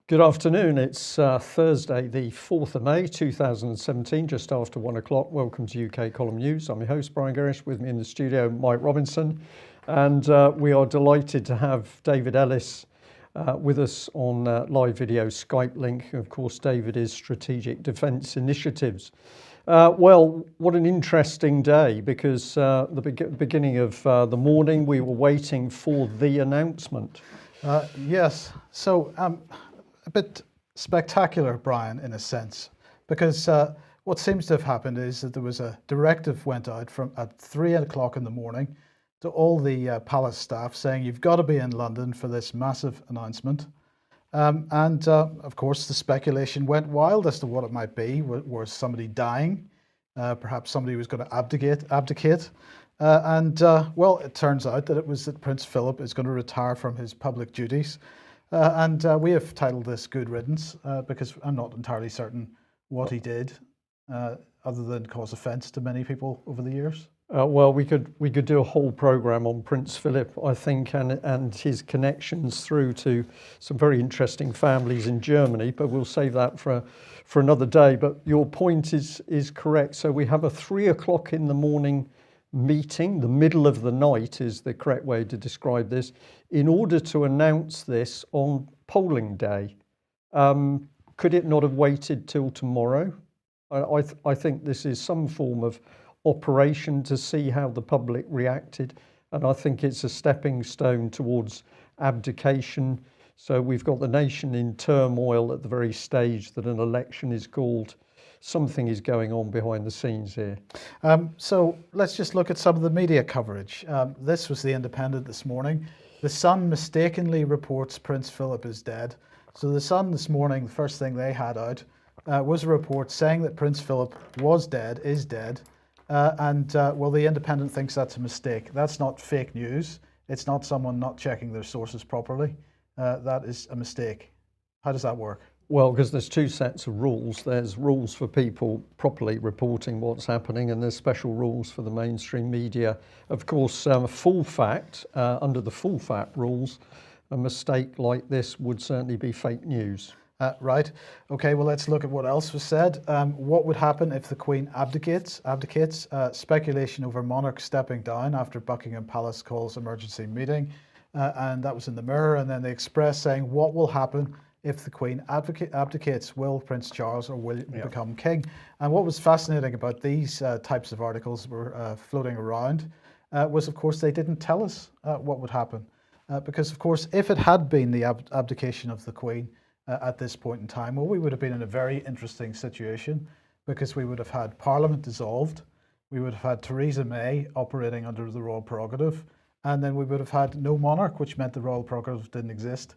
Good afternoon. It's Thursday, the 4th of May, 2017, just after 1 o'clock. Welcome to UK Column News. I'm your host, Brian Gerrish. With me in the studio, Mike Robinson. And we are delighted to have David Ellis with us on live video Skype link. Of course, David is Strategic Defence Initiatives. Well, what an interesting day, because the beginning of the morning, we were waiting for the announcement. Yes. So a bit spectacular, Brian, in a sense, because what seems to have happened is that there was a directive went out at 3 o'clock in the morning to all the palace staff saying you've got to be in London for this massive announcement. And of course, the speculation went wild as to what it might be. Was somebody dying? Perhaps somebody was going to abdicate. Well, it turns out that it was that Prince Philip is going to retire from his public duties. We have titled this Good Riddance because I'm not entirely certain what he did other than cause offence to many people over the years. Well, we could do a whole programme on Prince Philip, I think, and his connections through to some very interesting families in Germany, but we'll save that for another day. But your point is correct. So we have a 3 o'clock in the morning meeting, the middle of the night is the correct way to describe this, in order to announce this on polling day. Could it not have waited till tomorrow? I think this is some form of operation to see how the public reacted, and I think it's a stepping stone towards abdication. So we've got the nation in turmoil at the very stage that an election is called. Something is going on behind the scenes here. So let's just look at some of the media coverage. This was The Independent this morning. The Sun mistakenly reports Prince Philip is dead. So the Sun this morning, the first thing they had out was a report saying that Prince Philip was dead, is dead. Well, The Independent thinks that's a mistake. That's not fake news. It's not someone not checking their sources properly. That is a mistake. How does that work? Well, because there's two sets of rules. There's rules for people properly reporting what's happening, and there's special rules for the mainstream media. Of course, full fact, under the full fact rules, a mistake like this would certainly be fake news. Right. Okay, well, let's look at what else was said. What would happen if the Queen abdicates? Speculation over monarch stepping down after Buckingham Palace calls emergency meeting. And that was in the Mirror. And then the Express saying, what will happen if the Queen abdicates? Will Prince Charles or will become king? And what was fascinating about these types of articles that were floating around was, of course, they didn't tell us what would happen. Because, of course, if it had been the abdication of the Queen at this point in time, well, we would have been in a very interesting situation, because we would have had Parliament dissolved, we would have had Theresa May operating under the royal prerogative, and then we would have had no monarch, which meant the royal prerogative didn't exist.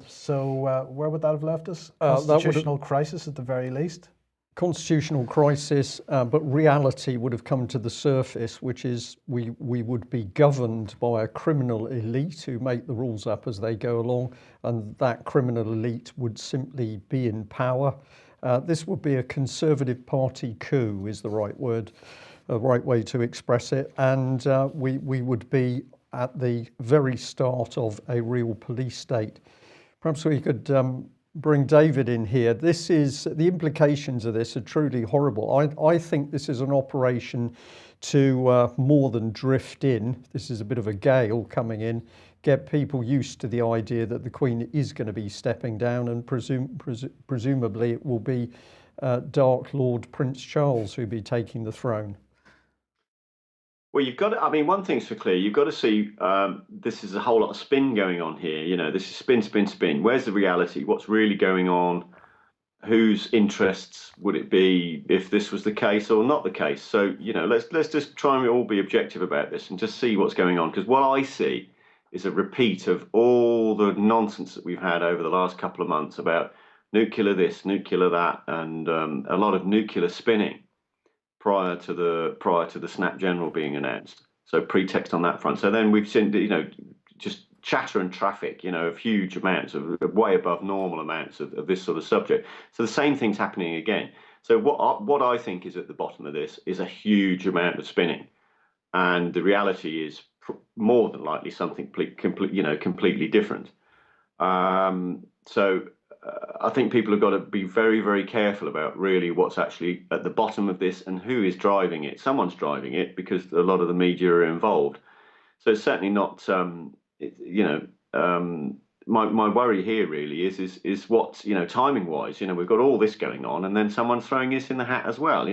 So where would that have left us? Constitutional crisis at the very least. Constitutional crisis, but reality would have come to the surface, which is we would be governed by a criminal elite who make the rules up as they go along, and that criminal elite would simply be in power. This would be a Conservative Party coup, is the right word, the right way to express it, and we would be at the very start of a real police state. Perhaps we could bring David in here. This is, the implications of this are truly horrible. I think this is an operation to more than drift in. This is a bit of a gale coming in, get people used to the idea that the Queen is going to be stepping down, and presumably it will be Dark Lord Prince Charles who'll be taking the throne. Well, you've got to, I mean, one thing's for clear, you've got to see this is a whole lot of spin going on here. You know, this is spin, spin, spin. Where's the reality? What's really going on? Whose interests would it be if this was the case or not the case? So, you know, let's just try and all be objective about this and just see what's going on. Because what I see is a repeat of all the nonsense that we've had over the last couple of months about nuclear this, nuclear that, and a lot of nuclear spinning prior to the snap general being announced. So pretext on that front. So then we've seen, you know, just chatter and traffic, you know, of huge amounts of way above normal amounts of this sort of subject. So the same thing's happening again. So what I think is at the bottom of this is a huge amount of spinning, and the reality is more than likely something completely different. So I think people have got to be very, very careful about really what's actually at the bottom of this and who is driving it. Someone's driving it because a lot of the media are involved. So it's certainly not, my worry here really is what, timing wise, we've got all this going on and then someone's throwing this in the hat as well.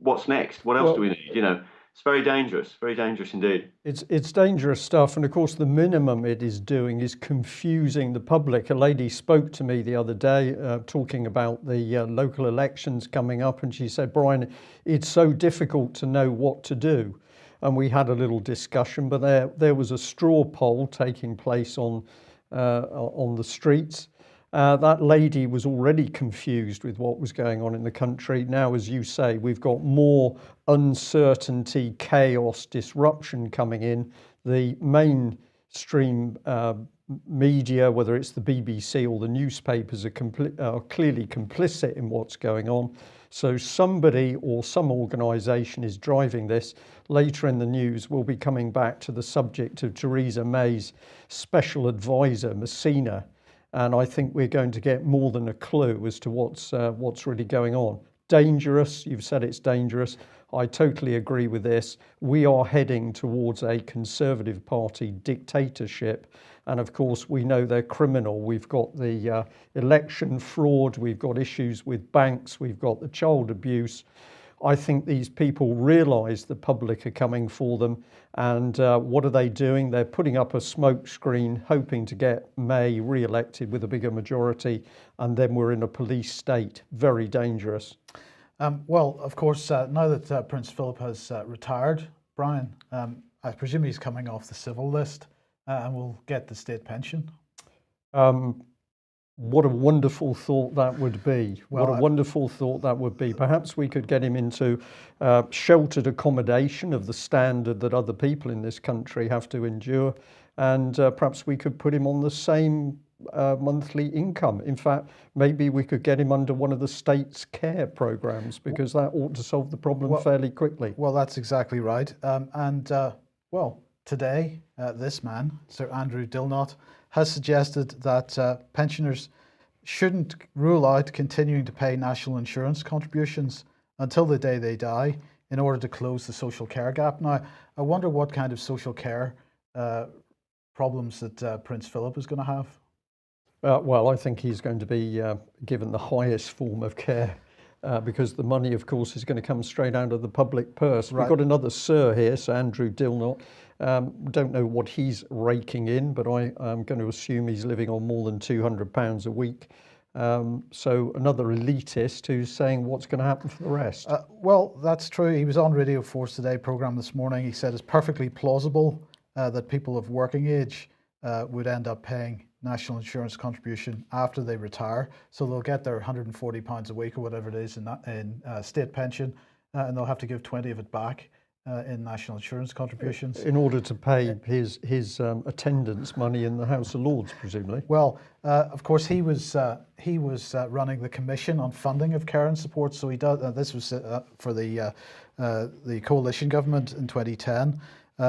What's next? What else do we Well, need? It's very dangerous indeed. it's dangerous stuff, and of course, the minimum it is doing is confusing the public. A lady spoke to me the other day talking about the local elections coming up, and she said, "Brian, it's so difficult to know what to do." And we had a little discussion, but there was a straw poll taking place on the streets. That lady was already confused with what was going on in the country. Now, as you say, we've got more uncertainty, chaos, disruption coming in. The mainstream media, whether it's the BBC or the newspapers, are clearly complicit in what's going on. So somebody or some organisation is driving this. Later in the news, we'll be coming back to the subject of Theresa May's special advisor, Messina. And I think we're going to get more than a clue as to what's really going on. Dangerous, you've said it's dangerous. I totally agree with this. We are heading towards a Conservative Party dictatorship. And of course, we know they're criminal. We've got the election fraud, we've got issues with banks, we've got the child abuse. I think these people realise the public are coming for them. And what are they doing? They're putting up a smokescreen, hoping to get May re-elected with a bigger majority. And then we're in a police state. Very dangerous. Well, of course, now that Prince Philip has retired, Brian, I presume he's coming off the civil list and will get the state pension. What a wonderful thought that would be. Well, what a wonderful thought that would be. Perhaps we could get him into sheltered accommodation of the standard that other people in this country have to endure. And perhaps we could put him on the same monthly income. In fact, maybe we could get him under one of the state's care programs, because that ought to solve the problem fairly quickly. Well, that's exactly right. Today, this man, Sir Andrew Dilnot, has suggested that pensioners shouldn't rule out continuing to pay national insurance contributions until the day they die in order to close the social care gap. Now, I wonder what kind of social care problems that Prince Philip is going to have. Well, I think he's going to be given the highest form of care because the money, of course, is going to come straight out of the public purse. Right. We've got another Sir here, Sir Andrew Dilnot. Don't know what he's raking in, but I'm going to assume he's living on more than £200 a week. So another elitist who's saying what's going to happen for the rest. Well, that's true. He was on Radio 4's Today programme this morning. He said it's perfectly plausible that people of working age would end up paying national insurance contribution after they retire. So they'll get their £140 a week or whatever it is in state pension, and they'll have to give 20 of it back in national insurance contributions. In order to pay his attendance money in the House of Lords, presumably. Well, of course, he was running the Commission on Funding of Care and Support. So he does. This was for the coalition government in 2010.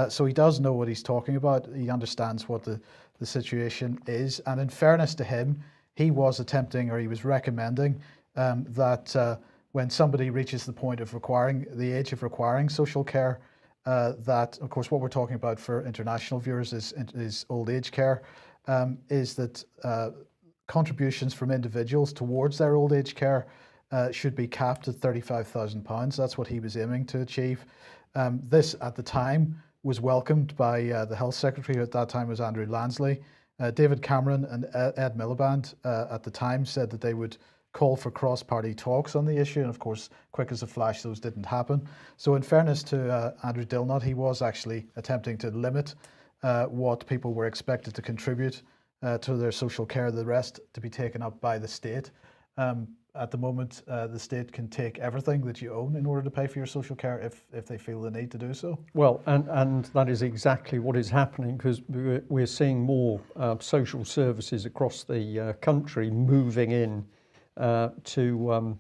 So he does know what he's talking about. He understands what the situation is. And in fairness to him, he was attempting, or he was recommending that when somebody reaches the point of the age of requiring social care, that, of course, what we're talking about for international viewers is old age care, is that contributions from individuals towards their old age care should be capped at £35,000. That's what he was aiming to achieve. This, at the time, was welcomed by the Health Secretary, who at that time was Andrew Lansley. David Cameron and Ed Miliband at the time said that they would call for cross-party talks on the issue, and of course, quick as a flash, those didn't happen. So in fairness to Andrew Dilnot, he was actually attempting to limit what people were expected to contribute to their social care, the rest to be taken up by the state. At the moment, the state can take everything that you own in order to pay for your social care if they feel the need to do so. Well, and that is exactly what is happening, because we're seeing more social services across the country moving in to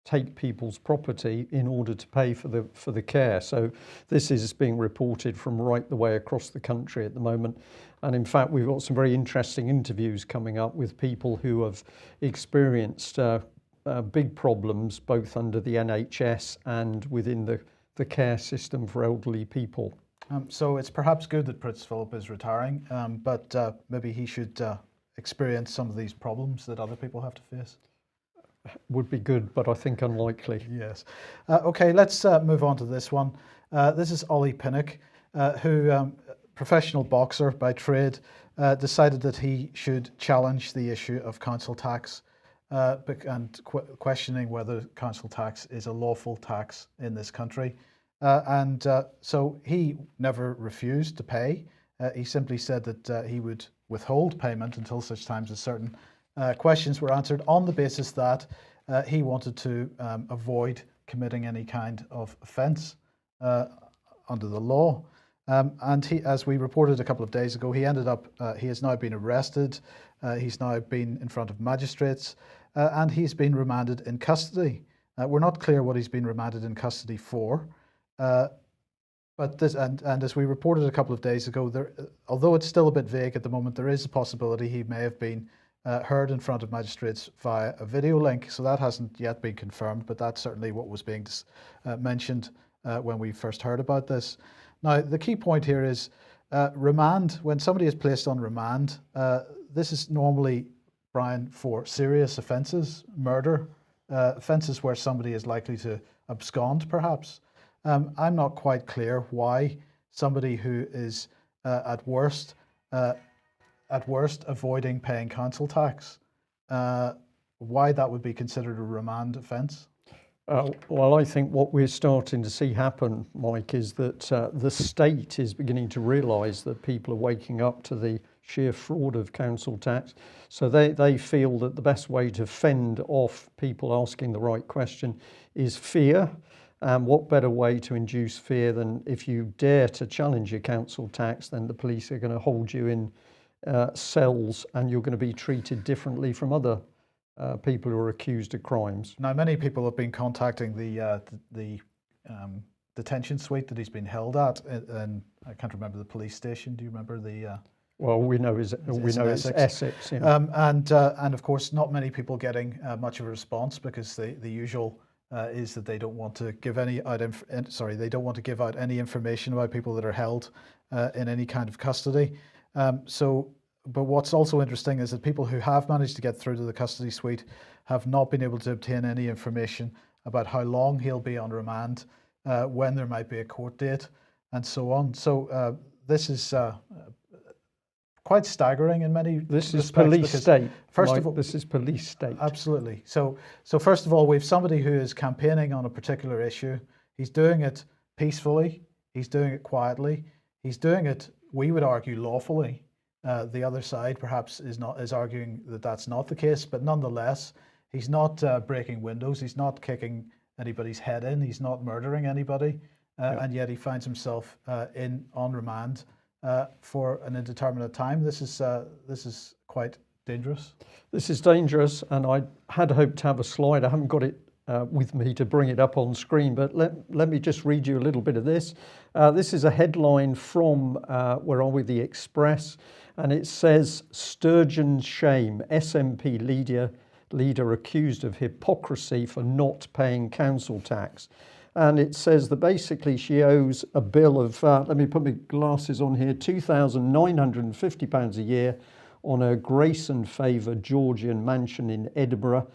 take people's property in order to pay for the care. So this is being reported from right the way across the country at the moment. And in fact, we've got some very interesting interviews coming up with people who have experienced big problems both under the NHS and within the care system for elderly people. So it's perhaps good that Prince Philip is retiring, but maybe he should experience some of these problems that other people have to face. Would be good, but I think unlikely. Yes. Okay, let's move on to this one. This is Ollie Pinnock, who, professional boxer by trade, decided that he should challenge the issue of council tax and questioning whether council tax is a lawful tax in this country. So he never refused to pay. He simply said that he would withhold payment until such times as certain questions were answered, on the basis that he wanted to avoid committing any kind of offence under the law. And he, as we reported a couple of days ago, he has now been arrested. He's now been in front of magistrates, and he's been remanded in custody. We're not clear what he's been remanded in custody for. But this, and as we reported a couple of days ago, although it's still a bit vague at the moment, there is a possibility he may have been heard in front of magistrates via a video link. So that hasn't yet been confirmed, but that's certainly what was being mentioned when we first heard about this. Now, the key point here is remand. When somebody is placed on remand, this is normally, Brian, for serious offences, murder, offences where somebody is likely to abscond, perhaps. I'm not quite clear why somebody who is at worst avoiding paying council tax, why that would be considered a remand offence. Well, I think what we're starting to see happen, Mike, is that the state is beginning to realise that people are waking up to the sheer fraud of council tax. So they feel that the best way to fend off people asking the right question is fear. And what better way to induce fear than if you dare to challenge your council tax, then the police are going to hold you in cells and you're going to be treated differently from other people who are accused of crimes. Now, many people have been contacting the detention suite that he's been held at, and I can't remember the police station. Do you remember the? Well, we know it's Essex. Yeah. And of course, not many people getting much of a response, because the usual is that they don't want to give they don't want to give out any information about people that are held in any kind of custody. But what's also interesting is that people who have managed to get through to the custody suite have not been able to obtain any information about how long he'll be on remand, when there might be a court date, and so on. So this is quite staggering in many respects. This is police state. First of all, this is police state. Absolutely. So first of all, we have somebody who is campaigning on a particular issue. He's doing it peacefully. He's doing it quietly. He's doing it, we would argue, lawfully. The other side perhaps is arguing that that's not the case, but nonetheless, he's not breaking windows. He's not kicking anybody's head in. He's not murdering anybody, and yet he finds himself on remand for an indeterminate time. This is quite dangerous. This is dangerous, and I had hoped to have a slide. I haven't got it with me to bring it up on screen, but let me just read you a little bit of this. This is a headline from where are we? The Express, and it says, "Sturgeon's shame, SNP leader accused of hypocrisy for not paying council tax." And it says that basically she owes a bill of, let me put my glasses on here, £2,950 a year on her grace and favour Georgian mansion in Edinburgh.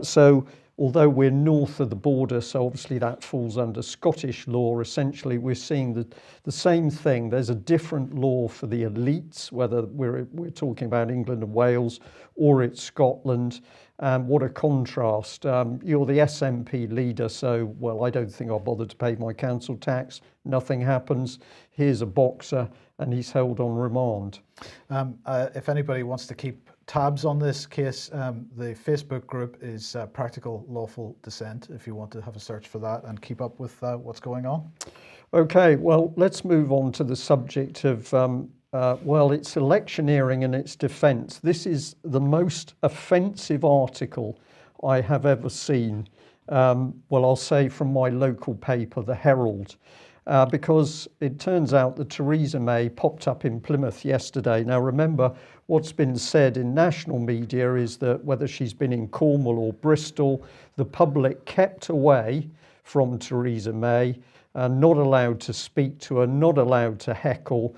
So although we're north of the border, so obviously that falls under Scottish law, essentially we're seeing the same thing. There's a different law for the elites, whether we're talking about England and Wales or it's Scotland. What a contrast. You're the SNP leader, so, well, I don't think I'll bother to pay my council tax. Nothing happens. Here's a boxer, and he's held on remand. If anybody wants to keep tabs on this case, the Facebook group is Practical Lawful Dissent, if you want to have a search for that and keep up with what's going on. Okay, well, let's move on to the subject of it's electioneering and its defence. This is the most offensive article I have ever seen well, I'll say from my local paper, the Herald, because it turns out that Theresa May popped up in Plymouth yesterday. Now, remember, what's been said in national media is that whether she's been in Cornwall or Bristol, the public kept away from Theresa May, not allowed to speak to her, not allowed to heckle.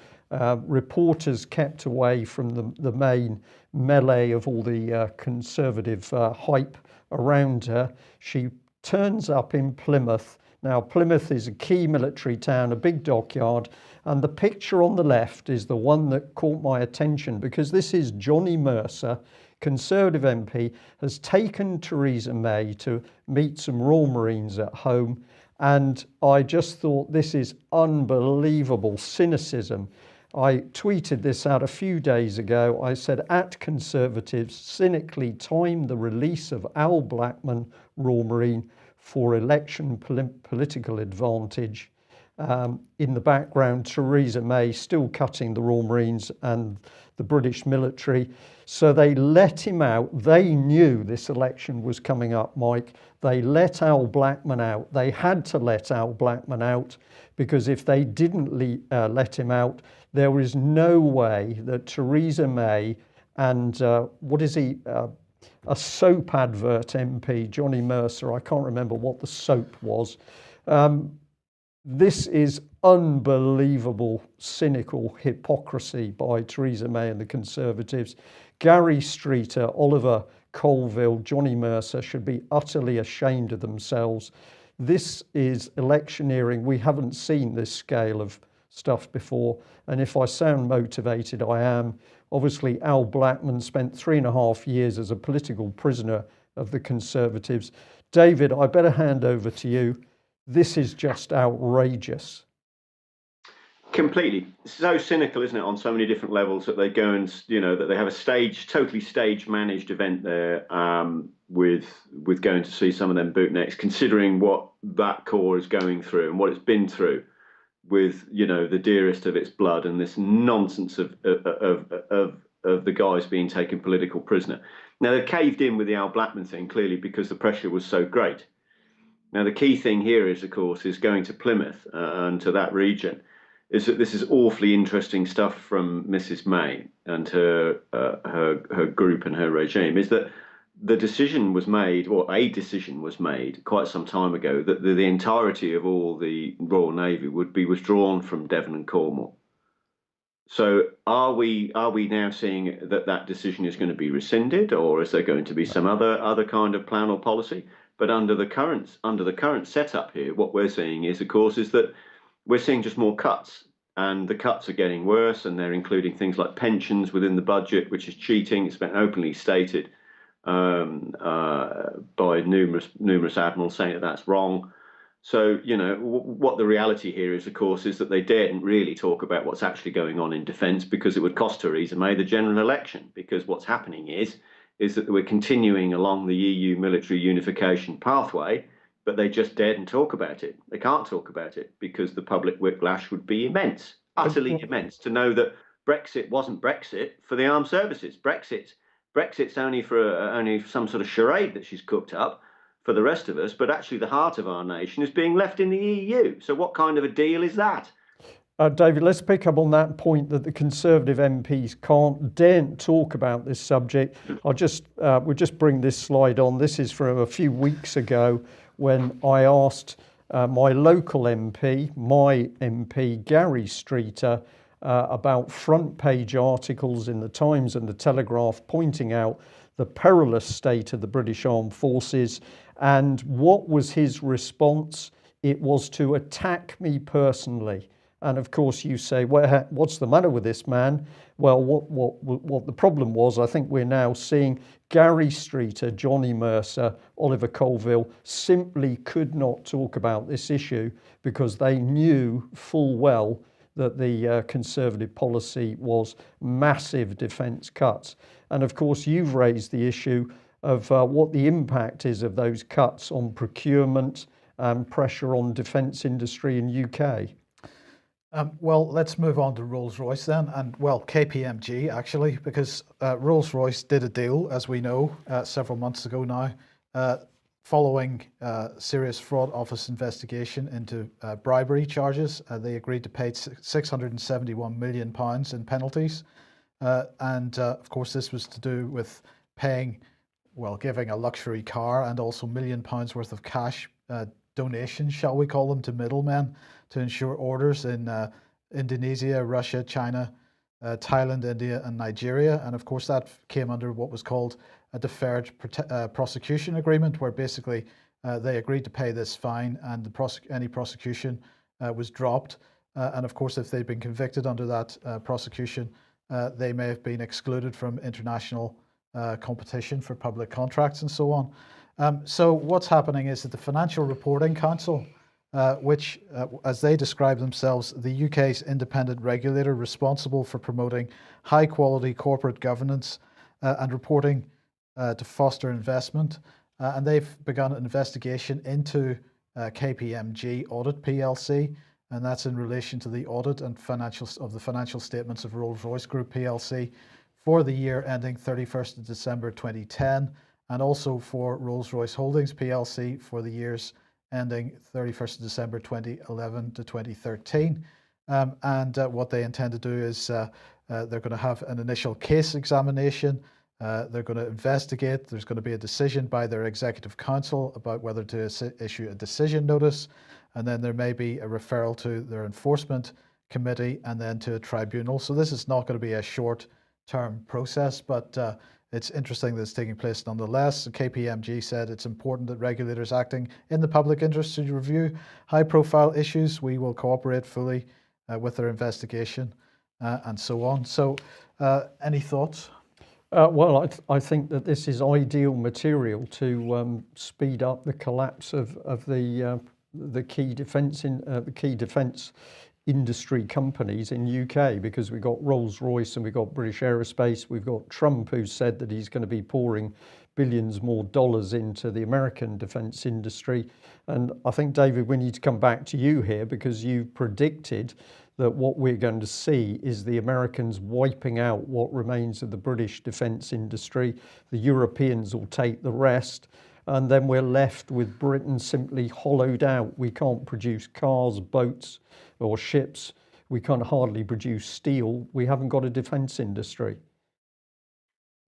Reporters kept away from the main melee of all the Conservative hype around her. She turns up in Plymouth. Now, Plymouth is a key military town, a big dockyard, and the picture on the left is the one that caught my attention, because this is Johnny Mercer, Conservative MP, has taken Theresa May to meet some Royal Marines at home, and I just thought, this is unbelievable cynicism. I tweeted this out a few days ago. I said, at Conservatives cynically time the release of Al Blackman, Royal Marine, for election political advantage. In the background, Theresa May still cutting the Royal Marines and the British military. So they let him out. They knew this election was coming up, Mike. They let Al Blackman out. They had to let Al Blackman out, because if they didn't let him out, there was no way that Theresa May and what is he? A soap advert MP, Johnny Mercer, I can't remember what the soap was. This is unbelievable, cynical hypocrisy by Theresa May and the Conservatives. Gary Streeter, Oliver Colville, Johnny Mercer should be utterly ashamed of themselves. This is electioneering. We haven't seen this scale of stuff before. And if I sound motivated, I am. Obviously, Al Blackman spent 3.5 years as a political prisoner of the Conservatives. David, I better hand over to you. This is just outrageous. Completely. So cynical, isn't it, on so many different levels, that they go and, that they have a totally stage managed event there, with going to see some of them bootnecks, considering what that corps is going through and what it's been through, with the dearest of its blood, and this nonsense of the guys being taken political prisoner. Now, they caved in with the Al Blackman thing, clearly, because the pressure was so great. Now, the key thing here is, of course, is going to Plymouth and to that region, is that this is awfully interesting stuff from Mrs. May and her group and her regime, is that the decision was made, or a decision was made quite some time ago, that the entirety of all the Royal Navy would be withdrawn from Devon and Cornwall. So are we now seeing that decision is going to be rescinded, or is there going to be some other kind of plan or policy? But under the current setup here, what we're seeing is, of course, is that we're seeing just more cuts, and the cuts are getting worse, and they're including things like pensions within the budget, which is cheating. It's been openly stated by numerous admirals saying that that's wrong. So, what the reality here is, of course, is that they daren't really talk about what's actually going on in defence, because it would cost Theresa May the general election. Because what's happening is that we're continuing along the EU military unification pathway, but they just daren't talk about it. They can't talk about it because the public whiplash would be immense, utterly immense, to know that Brexit wasn't Brexit for the armed services. Brexit's only for some sort of charade that she's cooked up for the rest of us, but actually the heart of our nation is being left in the EU. So what kind of a deal is that? David, let's pick up on that point that the Conservative MPs daren't talk about this subject. We'll just bring this slide on. This is from a few weeks ago when I asked my local MP, Gary Streeter, about front page articles in the Times and the Telegraph pointing out the perilous state of the British Armed Forces. And what was his response? It was to attack me personally. And of course you say, well, what's the matter with this man? Well, what the problem was, I think we're now seeing Gary Streeter, Johnny Mercer, Oliver Colville simply could not talk about this issue because they knew full well that the Conservative policy was massive defence cuts. And of course you've raised the issue of what the impact is of those cuts on procurement and pressure on defence industry in UK. Well, let's move on to Rolls-Royce then, and well, KPMG actually, because Rolls-Royce did a deal, as we know, several months ago now, following serious fraud office investigation into bribery charges. They agreed to pay £671 million in penalties. And of course, this was to do with paying, well, giving a luxury car and also £1 million worth of cash donations, shall we call them, to middlemen to ensure orders in Indonesia, Russia, China, Thailand, India, and Nigeria. And of course, that came under what was called a deferred prosecution agreement, where basically they agreed to pay this fine and any prosecution was dropped. And of course, if they'd been convicted under that prosecution, they may have been excluded from international competition for public contracts and so on. So what's happening is that the Financial Reporting Council, which, as they describe themselves, the UK's independent regulator responsible for promoting high quality corporate governance and reporting to foster investment. And they've begun an investigation into KPMG Audit PLC, and that's in relation to the audit and the financial statements of Rolls-Royce Group PLC for the year ending 31st of December 2010, and also for Rolls-Royce Holdings PLC for the years ending 31st of December 2011 to 2013. And what they intend to do is they're going to have an initial case examination. They're going to investigate. There's going to be a decision by their executive council about whether to issue a decision notice. And then there may be a referral to their enforcement committee and then to a tribunal. So this is not going to be a short-term process, but it's interesting that it's taking place nonetheless. KPMG said it's important that regulators acting in the public interest to review high-profile issues. We will cooperate fully with their investigation and so on. So any thoughts? Well, I think that this is ideal material to speed up the collapse of the key defence industry companies in UK, because we've got Rolls-Royce and we've got British Aerospace, we've got Trump, who said that he's going to be pouring billions more dollars into the American defence industry. And I think, David, we need to come back to you here, because you predicted that what we're going to see is the Americans wiping out what remains of the British defence industry. The Europeans will take the rest, and then we're left with Britain simply hollowed out. We can't produce cars, boats, or ships. We can't hardly produce steel. We haven't got a defence industry.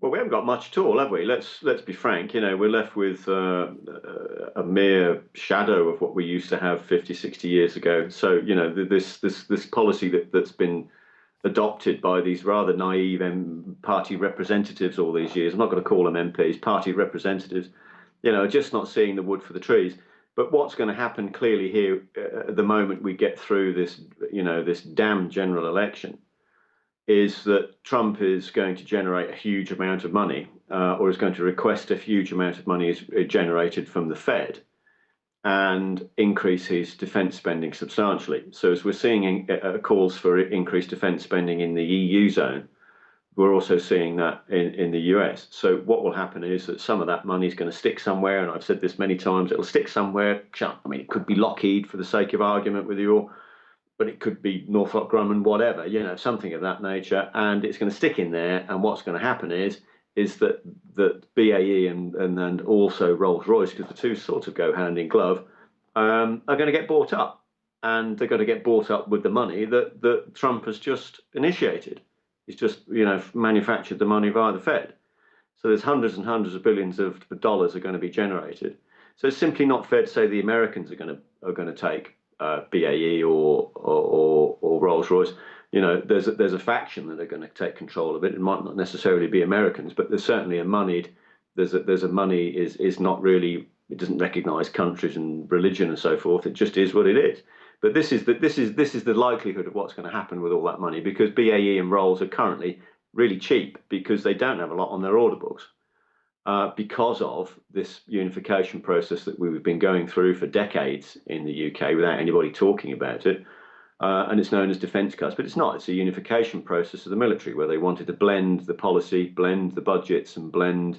Well, we haven't got much at all, have we? Let's be frank. You know, we're left with a mere shadow of what we used to have 50, 60 years ago. So, you know, this policy that's been adopted by these rather naive party representatives all these years. I'm not going to call them MPs, party representatives. You know, just not seeing the wood for the trees. But what's going to happen clearly here at the moment we get through this, you know, this damn general election, is that Trump is going to generate a huge amount of money, or is going to request a huge amount of money is generated from the Fed, and increase his defence spending substantially. So as we're seeing calls for increased defence spending in the EU zone, we're also seeing that in the US. So what will happen is that some of that money is going to stick somewhere, and I've said this many times, it'll stick somewhere. I mean, it could be Lockheed for the sake of argument with you, but it could be Northrop Grumman, whatever, you know, something of that nature, and it's going to stick in there. And what's going to happen is that BAE and also Rolls-Royce, because the two sort of go hand in glove, are going to get bought up, and they're going to get bought up with the money that Trump has just initiated. He's just, you know, manufactured the money via the Fed. So there's hundreds and hundreds of billions of dollars are going to be generated. So it's simply not fair to say the Americans are going to take BAE or Rolls-Royce. You know, there's a faction that are going to take control of it. It might not necessarily be Americans, but there's certainly there's a money is not really, it doesn't recognise countries and religion and so forth. It just is what it is. But this is the likelihood of what's going to happen with all that money, because BAE and Rolls are currently really cheap because they don't have a lot on their order books, because of this unification process that we've been going through for decades in the UK without anybody talking about it. And it's known as defence cuts, but it's not. It's a unification process of the military where they wanted to blend the policy, blend the budgets, and blend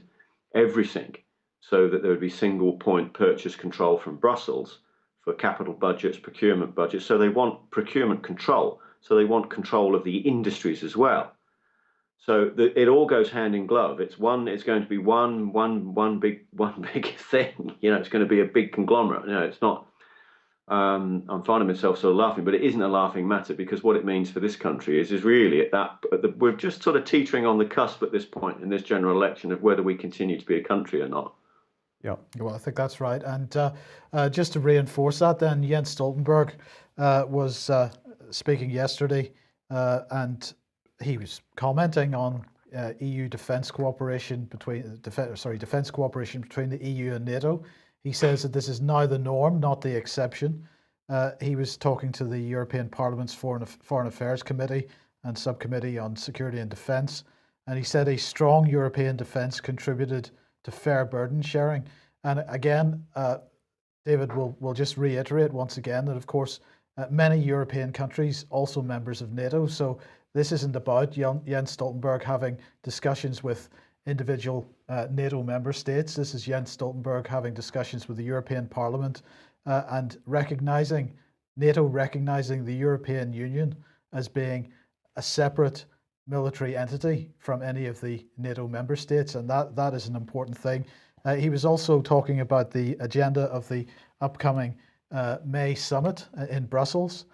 everything so that there would be single point purchase control from Brussels for capital budgets, procurement budgets. So they want procurement control. So they want control of the industries as well. So it all goes hand in glove. It's one. It's going to be one big thing. It's going to be a big conglomerate. It's not. I'm finding myself sort of laughing, but it isn't a laughing matter because what it means for this country is really we're just sort of teetering on the cusp at this point in this general election of whether we continue to be a country or not. Yeah. Well, I think that's right. And just to reinforce that, then Jens Stoltenberg was speaking yesterday, and he was commenting on EU defence cooperation defence cooperation between the EU and NATO. He says that this is now the norm, not the exception. He was talking to the European Parliament's Foreign Affairs Committee and Subcommittee on Security and Defence, and he said a strong European defence contributed to fair burden sharing. And again, David will just reiterate once again that, of course, many European countries also members of NATO. So this isn't about Jens Stoltenberg having discussions with individual NATO member states. This is Jens Stoltenberg having discussions with the European Parliament and NATO recognizing the European Union as being a separate military entity from any of the NATO member states, and that is an important thing. He was also talking about the agenda of the upcoming May summit in Brussels.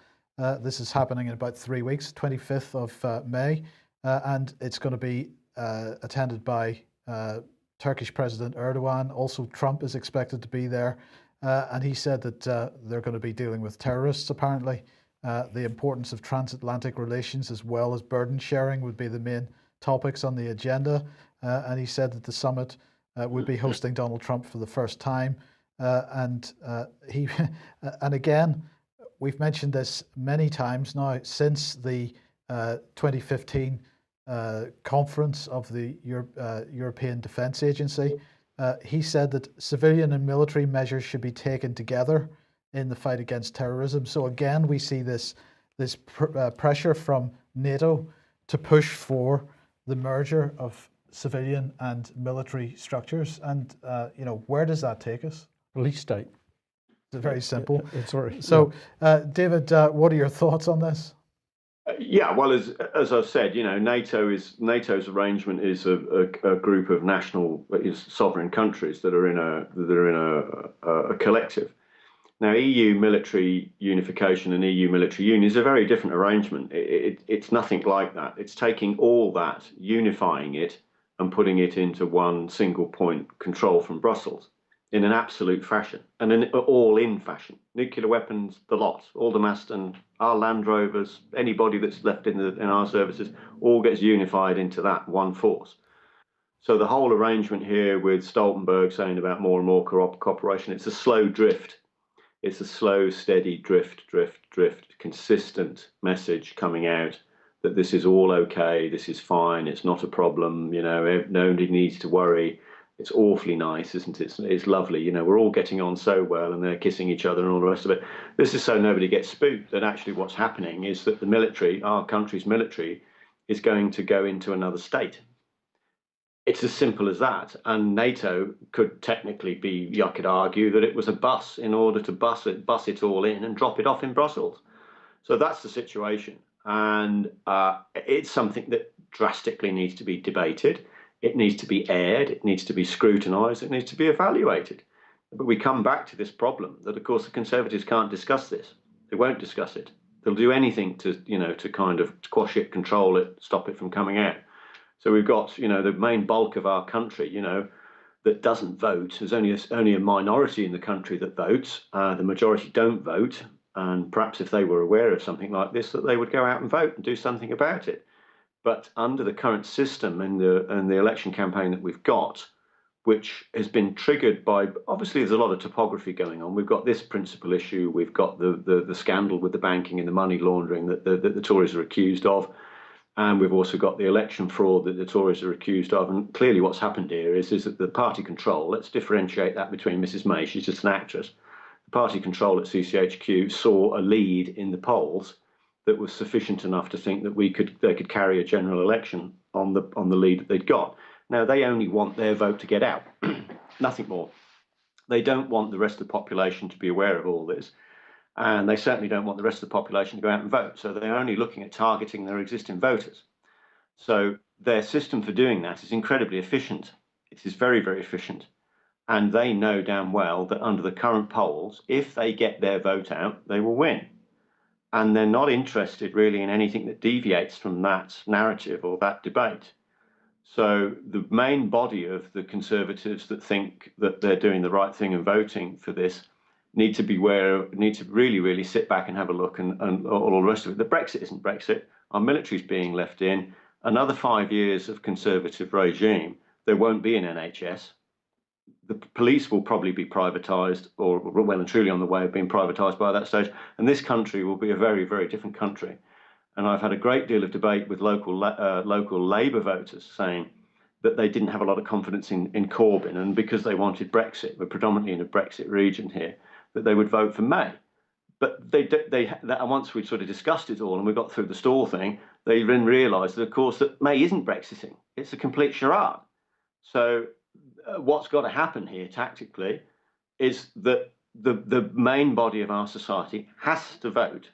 This is happening in about 3 weeks, 25th of May, and it's going to be attended by Turkish President Erdogan. Also, Trump is expected to be there, and he said that they're going to be dealing with terrorists, apparently. The importance of transatlantic relations as well as burden sharing would be the main topics on the agenda, and he said that the summit would be hosting Donald Trump for the first time, and again, we've mentioned this many times now since the 2015 conference of the European Defence Agency. He said that civilian and military measures should be taken together in the fight against terrorism. So again, we see this pressure from NATO to push for the merger of civilian and military structures. And where does that take us? Police state. It's very simple. It's very so. David, what are your thoughts on this? Yeah, well, as I've said, NATO's arrangement is a group of sovereign countries that are in a collective. Now, EU military unification and EU military union is a very different arrangement. It's nothing like that. It's taking all that, unifying it, and putting it into one single point control from Brussels in an absolute fashion and an all-in fashion. Nuclear weapons, the lot, all the Maston, our Land Rovers, anybody that's left in our services, all gets unified into that one force. So the whole arrangement here with Stoltenberg saying about more and more cooperation, it's a slow drift. It's a slow, steady drift, consistent message coming out that this is all okay, this is fine, it's not a problem, nobody needs to worry. It's awfully nice, isn't it? It's lovely. We're all getting on so well and they're kissing each other and all the rest of it. This is so nobody gets spooked that actually what's happening is that the military, our country's military, is going to go into another state. It's as simple as that. And NATO could technically you could argue that it was a bus in order to bus it all in and drop it off in Brussels. So that's the situation. And it's something that drastically needs to be debated. It needs to be aired, it needs to be scrutinised, it needs to be evaluated. But we come back to this problem that, of course, the Conservatives can't discuss this. They won't discuss it. They'll do anything to kind of quash it, control it, stop it from coming out. So we've got, the main bulk of our country, that doesn't vote. There's only a minority in the country that votes. The majority don't vote. And perhaps if they were aware of something like this, that they would go out and vote and do something about it. But under the current system and the election campaign that we've got, which has been triggered by, obviously there's a lot of topography going on. We've got this principal issue. We've got the scandal with the banking and the money laundering that the Tories are accused of. And we've also got the election fraud that the Tories are accused of. And clearly what's happened here is that the party control, let's differentiate that between Mrs. May, she's just an actress. The party control at CCHQ saw a lead in the polls that was sufficient enough to think that they could carry a general election on the lead that they'd got. Now, they only want their vote to get out, nothing more. They don't want the rest of the population to be aware of all this, and they certainly don't want the rest of the population to go out and vote. So they're only looking at targeting their existing voters. So their system for doing that is incredibly efficient. It is very, very efficient. And they know damn well that under the current polls, if they get their vote out, they will win. And they're not interested really in anything that deviates from that narrative or that debate. So the main body of the Conservatives that think that they're doing the right thing and voting for this need to really, really sit back and have a look, and all the rest of it. The Brexit isn't Brexit. Our military is being left in. Another 5 years of Conservative regime, there won't be an NHS. The police will probably be privatised, or well and truly on the way of being privatised by that stage. And this country will be a very, very different country. And I've had a great deal of debate with local Labour voters saying that they didn't have a lot of confidence in Corbyn, and because they wanted Brexit, we're predominantly in a Brexit region here, that they would vote for May. But once we'd sort of discussed it all and we got through the stall thing, they then realised that, of course, that May isn't Brexiting. It's a complete charade. So what's got to happen here tactically is that the main body of our society has to vote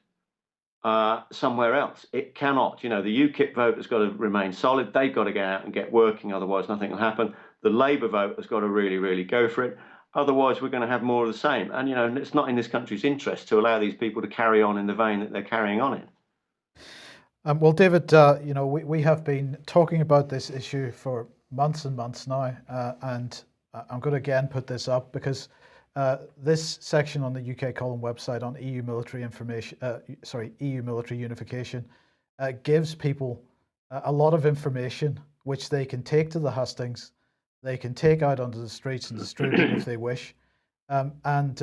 somewhere else. It cannot. The UKIP vote has got to remain solid. They've got to get out and get working, otherwise nothing will happen. The Labour vote has got to really, really go for it. Otherwise, we're going to have more of the same. And, it's not in this country's interest to allow these people to carry on in the vein that they're carrying on in. Well, David, we have been talking about this issue for months and months now, and I'm going to again put this up because this section on the UK Column website on EU military EU military unification gives people a lot of information which they can take to the hustings, they can take out onto the streets and distribute if they wish, and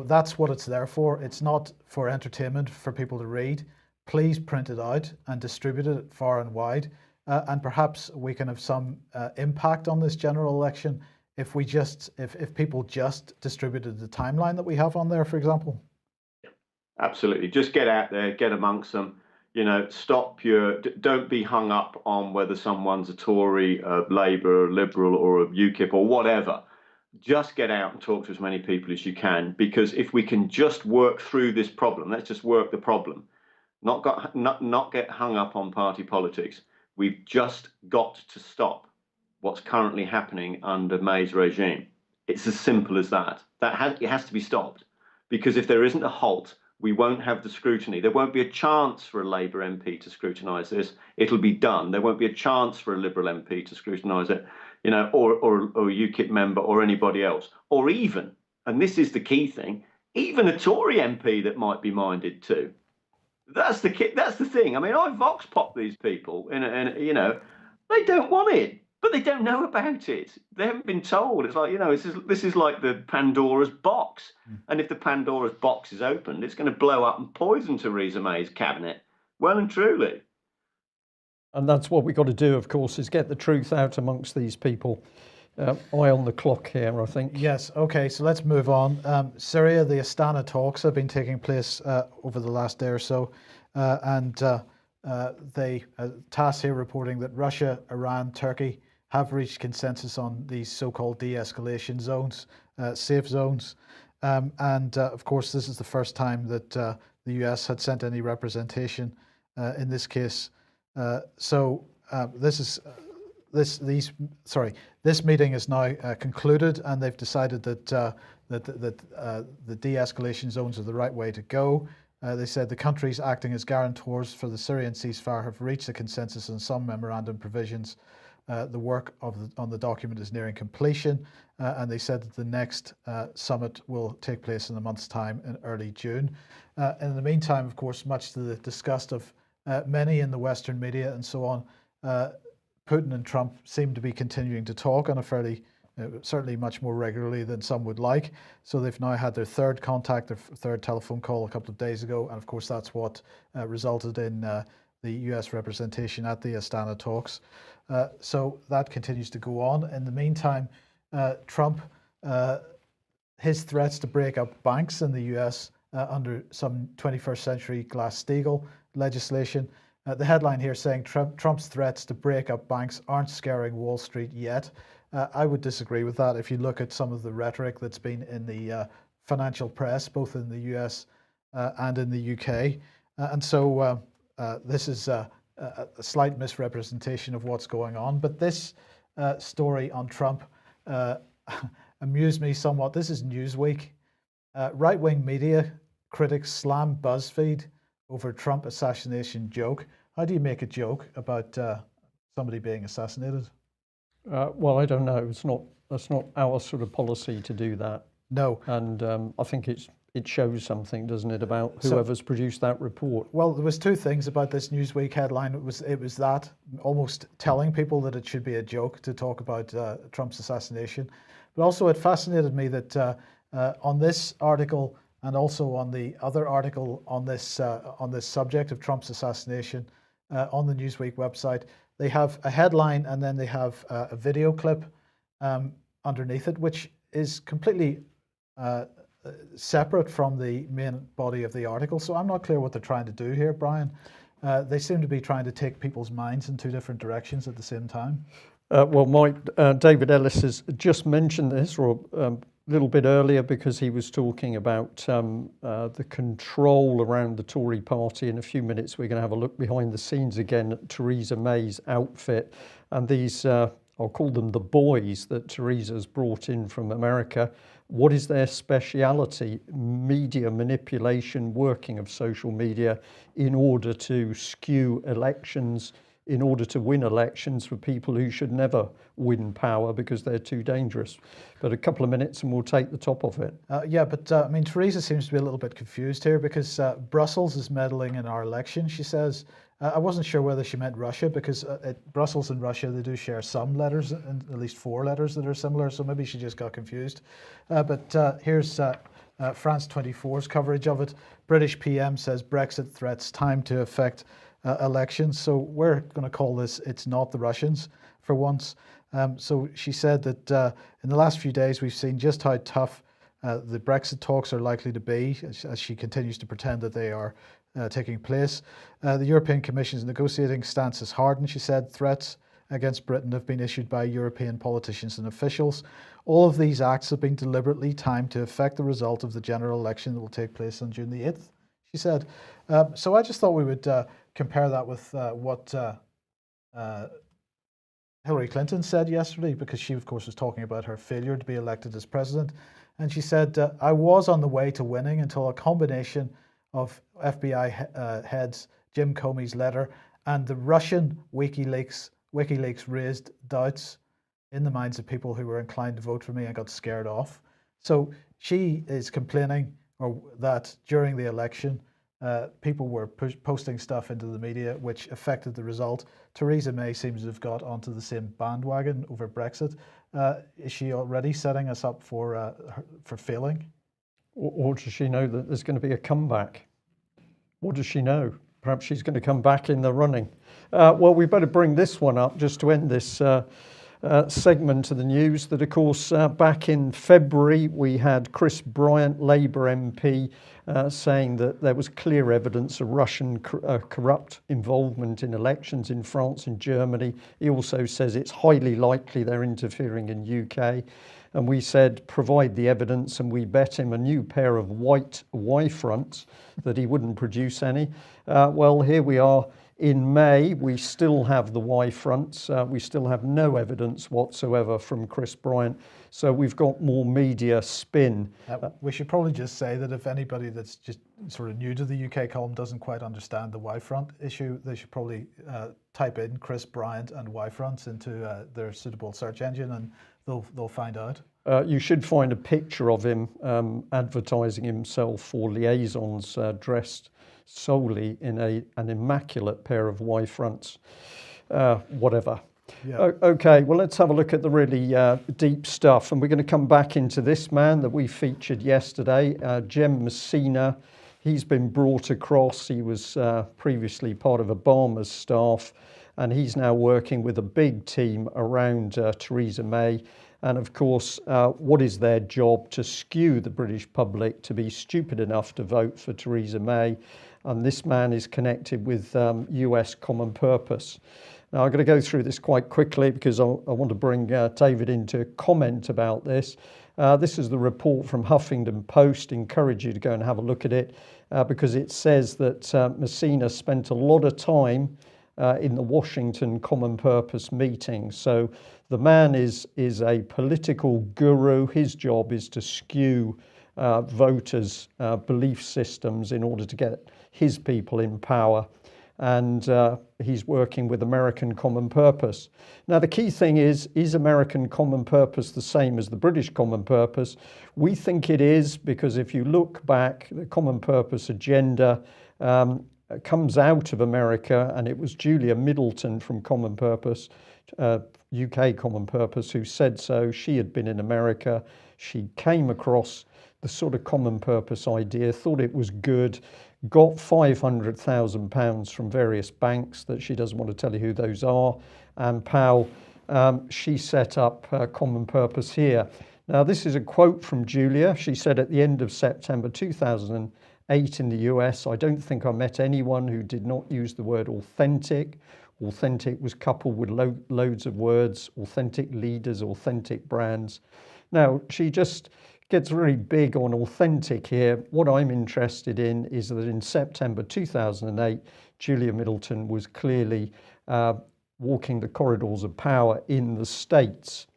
that's what it's there for. It's not for entertainment for people to read. Please print it out and distribute it far and wide, and perhaps we can have some impact on this general election if people just distributed the timeline that we have on there, for example. Absolutely. Just get out there, get amongst them. Don't be hung up on whether someone's a Tory, a Labour, a Liberal, or a UKIP or whatever. Just get out and talk to as many people as you can, because if we can just work through this problem, let's just work the problem, not get hung up on party politics. We've just got to stop what's currently happening under May's regime. It's as simple as that. It has to be stopped, because if there isn't a halt, we won't have the scrutiny. There won't be a chance for a Labour MP to scrutinise this. It'll be done. There won't be a chance for a Liberal MP to scrutinise it, or a UKIP member or anybody else, or even, and this is the key thing, even a Tory MP that might be minded to. That's the thing. I mean, I vox pop these people, and they don't want it, but they don't know about it. They haven't been told. It's like, this is like the Pandora's box. And if the Pandora's box is opened, it's going to blow up and poison Theresa May's cabinet. Well and truly. And that's what we've got to do, of course, is get the truth out amongst these people. Eye on the clock here, I think. Yes. Okay. So let's move on. Syria, the Astana talks have been taking place over the last day or so, and they TASS here reporting that Russia, Iran, Turkey have reached consensus on these so-called de-escalation zones, safe zones, and of course, this is the first time that the US had sent any representation in this case. This meeting is now concluded, and they've decided that the de-escalation zones are the right way to go. They said the countries acting as guarantors for the Syrian ceasefire have reached a consensus on some memorandum provisions. The work on the document is nearing completion, and they said that the next summit will take place in a month's time in early June. In the meantime, of course, much to the disgust of many in the Western media and so on, Putin and Trump seem to be continuing to talk on a fairly, certainly much more regularly than some would like. So they've now had their third contact, their third telephone call a couple of days ago, and of course that's what resulted in the US representation at the Astana talks. So that continues to go on. In the meantime, Trump, his threats to break up banks in the US under some 21st century Glass-Steagall legislation. The headline here saying Trump's threats to break up banks aren't scaring Wall Street yet. I would disagree with that if you look at some of the rhetoric that's been in the financial press, both in the US and in the UK. And so this is a slight misrepresentation of what's going on. But this story on Trump amused me somewhat. This is Newsweek. Right-wing media critics slam BuzzFeed over Trump assassination joke. How do you make a joke about somebody being assassinated? Well, I don't know. That's not our sort of policy to do that. No. And I think it shows something, doesn't it, about whoever's produced that report? Well, there was two things about this Newsweek headline. It was that almost telling people that it should be a joke to talk about Trump's assassination, but also it fascinated me that on this article and also on the other article on this subject of Trump's assassination on the Newsweek website, they have a headline and then they have a video clip underneath it, which is completely separate from the main body of the article. So I'm not clear what they're trying to do here, Brian. They seem to be trying to take people's minds in two different directions at the same time. Well, Mike, David Ellis has just mentioned this, or a little bit earlier, because he was talking about the control around the Tory party. In a few minutes, we're going to have a look behind the scenes again at Theresa May's outfit. And these, I'll call them the boys that Theresa's brought in from America. What is their speciality? Media manipulation, working of social media in order to skew elections, in order to win elections for people who should never win power because they're too dangerous. But a couple of minutes and we'll take the top of it. Yeah, but I mean, Theresa seems to be a little bit confused here because Brussels is meddling in our election, she says. I wasn't sure whether she meant Russia because Brussels and Russia, they do share some letters, and at least 4 letters that are similar, so maybe she just got confused. But here's France 24's coverage of it. British PM says Brexit threats time to affect elections. So we're going to call this "It's Not the Russians" for once. So she said that in the last few days we've seen just how tough the Brexit talks are likely to be, as she continues to pretend that they are taking place. The European Commission's negotiating stance is hardened, she said. Threats against Britain have been issued by European politicians and officials. All of these acts have been deliberately timed to affect the result of the general election that will take place on June the 8th, she said. So I just thought we would compare that with what Hillary Clinton said yesterday, because she, of course, was talking about her failure to be elected as president. And she said, I was on the way to winning until a combination of FBI heads Jim Comey's letter and the Russian WikiLeaks raised doubts in the minds of people who were inclined to vote for me and got scared off. So she is complaining that during the election, people were posting stuff into the media which affected the result. Theresa May seems to have got onto the same bandwagon over Brexit. Is she already setting us up for failing? Or does she know that there's going to be a comeback? What does she know? Perhaps she's going to come back in the running. Well, we better bring this one up just to end this segment of the news. That, of course, back in February, we had Chris Bryant, Labour MP, saying that there was clear evidence of Russian corrupt involvement in elections in France and Germany. He also says it's highly likely they're interfering in UK. And we said, provide the evidence, and we bet him a new pair of white Y-fronts that he wouldn't produce any. Well, here we are in May. We still have the Y-fronts. We still have no evidence whatsoever from Chris Bryant. So we've got more media spin. We should probably just say that if anybody that's just sort of new to the UK column doesn't quite understand the Y-front issue, they should probably type in Chris Bryant and Y-fronts into their suitable search engine, and they'll find out. You should find a picture of him advertising himself for liaisons, dressed solely in an immaculate pair of Y-fronts. Whatever. Yeah. Okay, well, let's have a look at the really deep stuff. And we're going to come back into this man that we featured yesterday, Jem Messina. He's been brought across. He was previously part of Obama's staff, and he's now working with a big team around Theresa May. And of course, what is their job? To skew the British public to be stupid enough to vote for Theresa May. And this man is connected with US Common Purpose. Now, I'm going to go through this quite quickly because I want to bring David in to comment about this. This is the report from Huffington Post. Encourage you to go and have a look at it because it says that Messina spent a lot of time in the Washington Common Purpose meeting. So the man is a political guru. His job is to skew voters' belief systems in order to get his people in power. And he's working with American Common Purpose. Now, the key thing is American Common Purpose the same as the British Common Purpose? We think it is, because if you look back, the Common Purpose agenda comes out of America, and it was Julia Middleton from Common Purpose, UK Common Purpose, who said so. She had been in America. She came across the sort of Common Purpose idea, thought it was good, got £500,000 from various banks that she doesn't want to tell you who those are, and Powell, she set up Common Purpose here. Now, this is a quote from Julia. She said at the end of September 2008 in the US, "I don't think I met anyone who did not use the word authentic. Authentic was coupled with loads of words, authentic leaders, authentic brands." Now, she just gets really big on authentic here. What I'm interested in is that in September 2008, Julia Middleton was clearly walking the corridors of power in the States.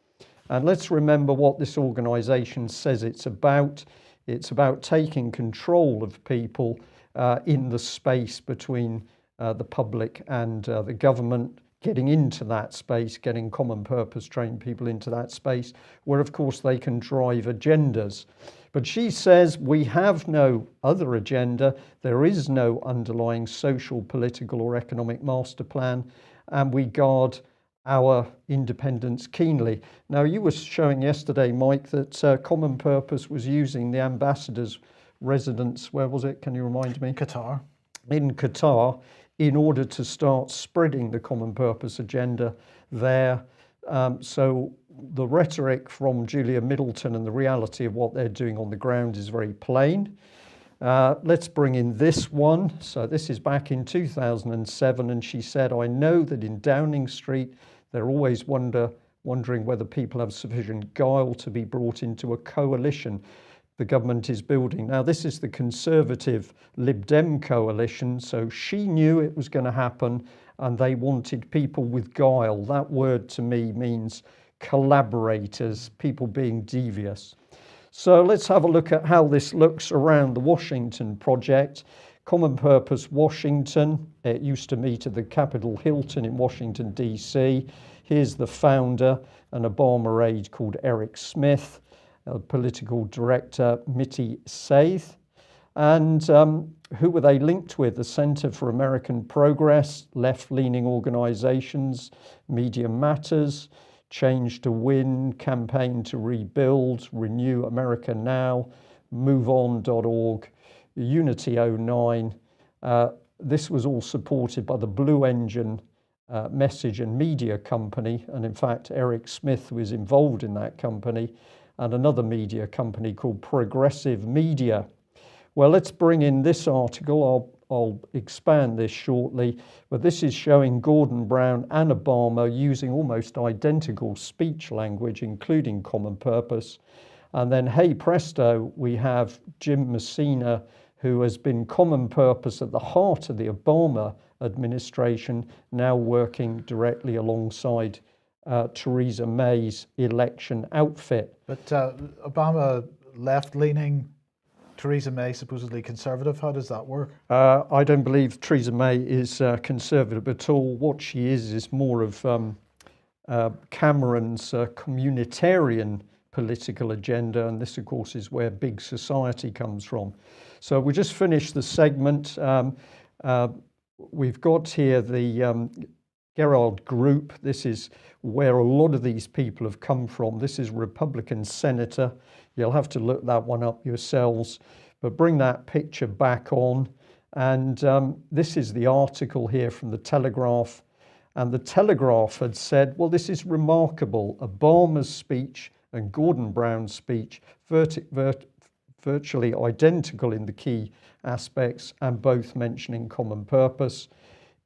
And let's remember what this organization says it's about. It's about taking control of people in the space between the public and the government, getting into that space, getting Common Purpose trained people into that space, where of course they can drive agendas. But she says we have no other agenda. There is no underlying social, political or economic master plan, and we guard our independence keenly. Now, you were showing yesterday, Mike, that Common Purpose was using the ambassador's residence, where was it? Can you remind me? Qatar. In Qatar, in order to start spreading the Common Purpose agenda there. So the rhetoric from Julia Middleton and the reality of what they're doing on the ground is very plain. Let's bring in this one. So this is back in 2007, and she said, "I know that in Downing Street, they're always wondering whether people have sufficient guile to be brought into a coalition the government is building." Now, this is the Conservative Lib Dem coalition, so she knew it was going to happen, and they wanted people with guile. That word to me means collaborators, people being devious. So let's have a look at how this looks around the Washington project. Common Purpose Washington, it used to meet at the Capitol Hilton in Washington, D.C. Here's the founder, an Obama aide called Eric Smith, political director Mitty Seith. And who were they linked with? The Center for American Progress, left-leaning organizations, Media Matters, Change to Win, Campaign to Rebuild, Renew America Now, MoveOn.org, Unity 09. This was all supported by the Blue Engine message and media company. And in fact, Eric Smith was involved in that company, and another media company called Progressive Media. Well, let's bring in this article. I'll expand this shortly, but this is showing Gordon Brown and Obama using almost identical speech language, including Common Purpose. And then, hey presto, we have Jim Messina, who has been Common Purpose at the heart of the Obama administration, now working directly alongside Theresa May's election outfit. But Obama left-leaning, Theresa May supposedly conservative. How does that work? I don't believe Theresa May is conservative at all. What she is more of Cameron's communitarian political agenda, and this, of course, is where big society comes from. So we just finished the segment. We've got here the Gerald Group. This is where a lot of these people have come from. This is Republican Senator. You'll have to look that one up yourselves, but bring that picture back on. And this is the article here from the Telegraph. And the Telegraph had said, well, this is remarkable. Obama's speech and Gordon Brown's speech, virtually identical in the key aspects, and both mentioning Common Purpose.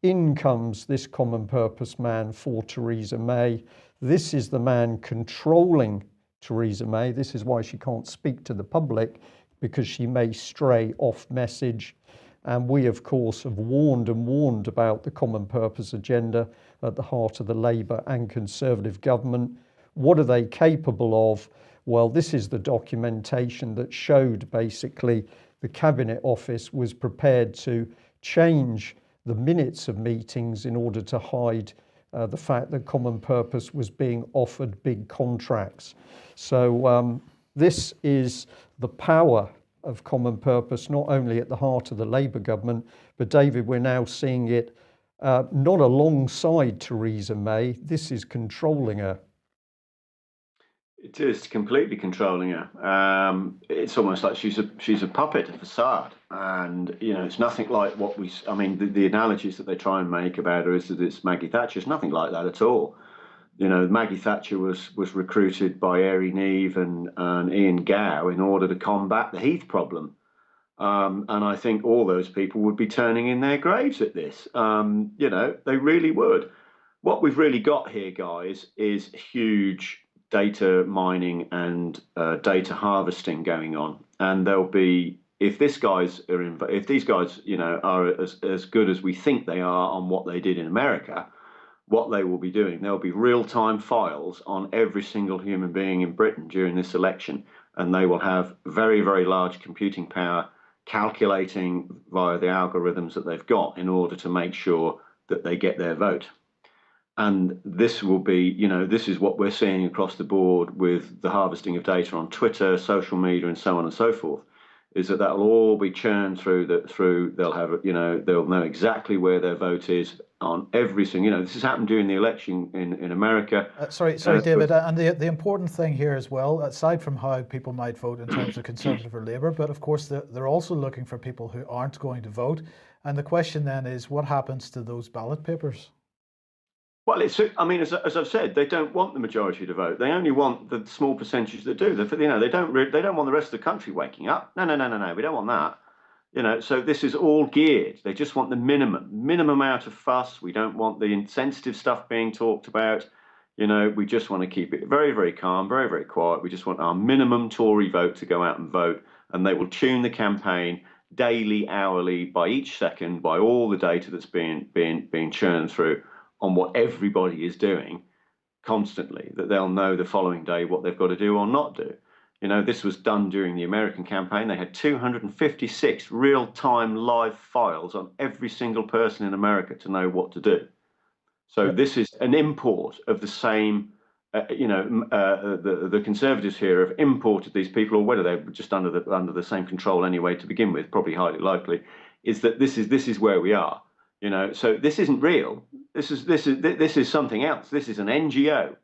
In comes this Common Purpose man for Theresa May. This is the man controlling Theresa May. This is why she can't speak to the public, because she may stray off message. And we, of course, have warned and warned about the common purpose agenda at the heart of the Labour and Conservative government. What are they capable of? Well, this is the documentation that showed basically the Cabinet Office was prepared to change the minutes of meetings in order to hide the fact that Common Purpose was being offered big contracts. So this is the power of Common Purpose, not only at the heart of the Labour government, but David, we're now seeing it not alongside Theresa May. This is controlling her. It is completely controlling her. It's almost like she's a puppet, a facade, and it's nothing like what we. I mean, the analogies that they try and make about her is that it's Maggie Thatcher. It's nothing like that at all. Maggie Thatcher was recruited by Airey Neave and Ian Gow in order to combat the Heath problem, and I think all those people would be turning in their graves at this. They really would. What we've really got here, guys, is huge data mining and data harvesting going on, and there'll be if these guys are as good as we think they are on what they did in America, what they will be doing, there'll be real-time files on every single human being in Britain during this election, and they will have very, very large computing power calculating via the algorithms that they've got in order to make sure that they get their vote. And this will be, this is what we're seeing across the board with the harvesting of data on Twitter, social media, and so on and so forth, is that will all be churned through they'll have, they'll know exactly where their vote is on every single, this has happened during the election in America. Sorry, David, and the important thing here as well, aside from how people might vote in terms of Conservative or Labour, but of course they're also looking for people who aren't going to vote. And the question then is, what happens to those ballot papers? Well, as I've said, they don't want the majority to vote. They only want the small percentage that do. They don't want the rest of the country waking up. No. We don't want that. So this is all geared. They just want the minimum amount of fuss. We don't want the insensitive stuff being talked about. We just want to keep it very, very calm, very, very quiet. We just want our minimum Tory vote to go out and vote, and they will tune the campaign daily, hourly, by each second, by all the data that's being churned through on what everybody is doing constantly, that they'll know the following day what they've got to do or not do. This was done during the American campaign. They had 256 real-time live files on every single person in America to know what to do. So this is an import of the same, the Conservatives here have imported these people, or whether they're just under the same control anyway to begin with, probably highly likely, is that this is where we are. So this isn't real. This is something else. This is an NGO,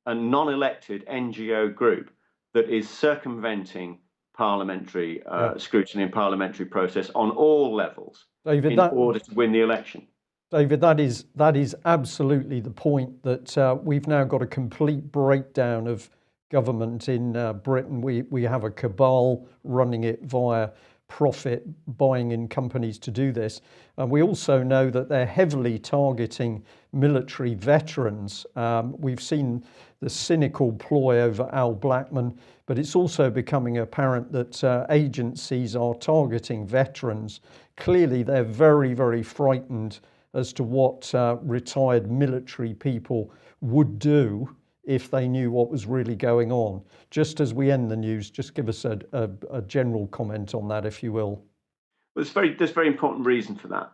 a non-elected NGO group that is circumventing parliamentary scrutiny and parliamentary process on all levels, David, in order to win the election. David, that is absolutely the point, that we've now got a complete breakdown of government in Britain. We have a cabal running it via profit, buying in companies to do this. And we also know that they're heavily targeting military veterans. We've seen the cynical ploy over Al Blackman, but it's also becoming apparent that agencies are targeting veterans. Clearly, they're very, very frightened as to what retired military people would do if they knew what was really going on. Just as we end the news, just give us a general comment on that, if you will. Well, there's very important reason for that.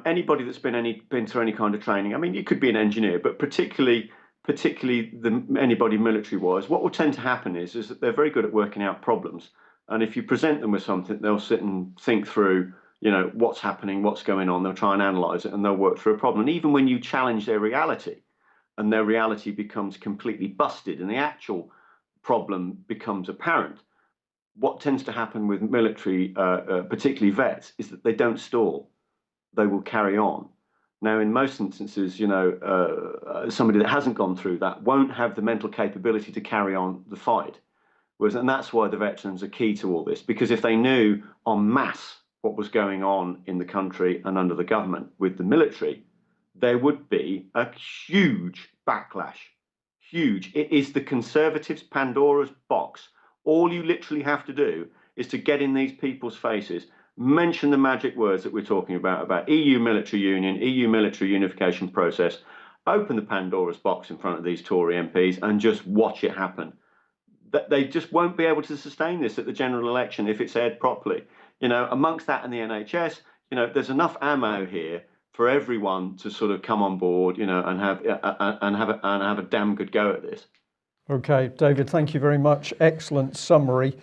Anybody that's been through any kind of training, I mean, you could be an engineer, but particularly anybody military-wise, what will tend to happen is that they're very good at working out problems. And if you present them with something, they'll sit and think through, what's happening, what's going on. They'll try and analyze it, and they'll work through a problem. And even when you challenge their reality, and their reality becomes completely busted and the actual problem becomes apparent, what tends to happen with military, particularly vets, is that they don't stall. They will carry on. Now, in most instances, somebody that hasn't gone through that won't have the mental capability to carry on the fight. And that's why the veterans are key to all this, because if they knew en masse what was going on in the country and under the government with the military, there would be a huge backlash. Huge. It is the Conservatives' Pandora's box. All you literally have to do is to get in these people's faces mention the magic words that we're talking about EU military union, EU military unification process, open the Pandora's box in front of these Tory MPs and just watch it happen. They just won't be able to sustain this at the general election if it's aired properly. Amongst that and the NHS, there's enough ammo here for everyone to sort of come on board, and have a damn good go at this. Okay, David, thank you very much. Excellent summary.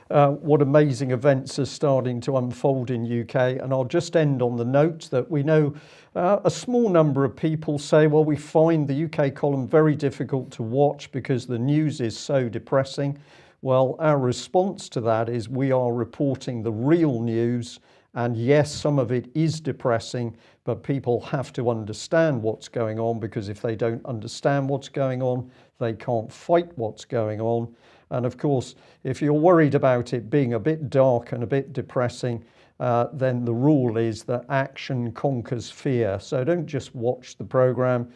What amazing events are starting to unfold in UK. And I'll just end on the note that we know a small number of people say, well, we find the UK column very difficult to watch because the news is so depressing. Well, our response to that is we are reporting the real news. And yes, some of it is depressing, but people have to understand what's going on, because if they don't understand what's going on, they can't fight what's going on. And of course, if you're worried about it being a bit dark and a bit depressing, then the rule is that action conquers fear. So don't just watch the programme,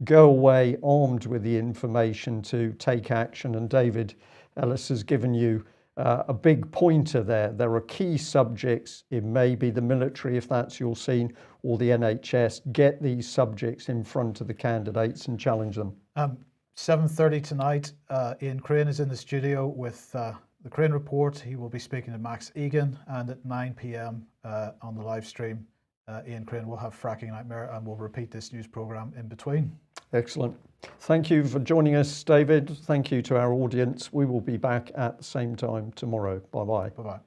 go away armed with the information to take action. And David Ellis has given you a big pointer there. There are key subjects. It may be the military, if that's your scene, or the NHS. Get these subjects in front of the candidates and challenge them. 7:30 tonight, Ian Crane is in the studio with the Crane Report. He will be speaking to Max Egan, and at 9 p.m. On the live stream, Ian Crane will have Fracking Nightmare, and we'll repeat this news programme in between. Excellent. Thank you for joining us, David. Thank you to our audience. We will be back at the same time tomorrow. Bye-bye. Bye-bye.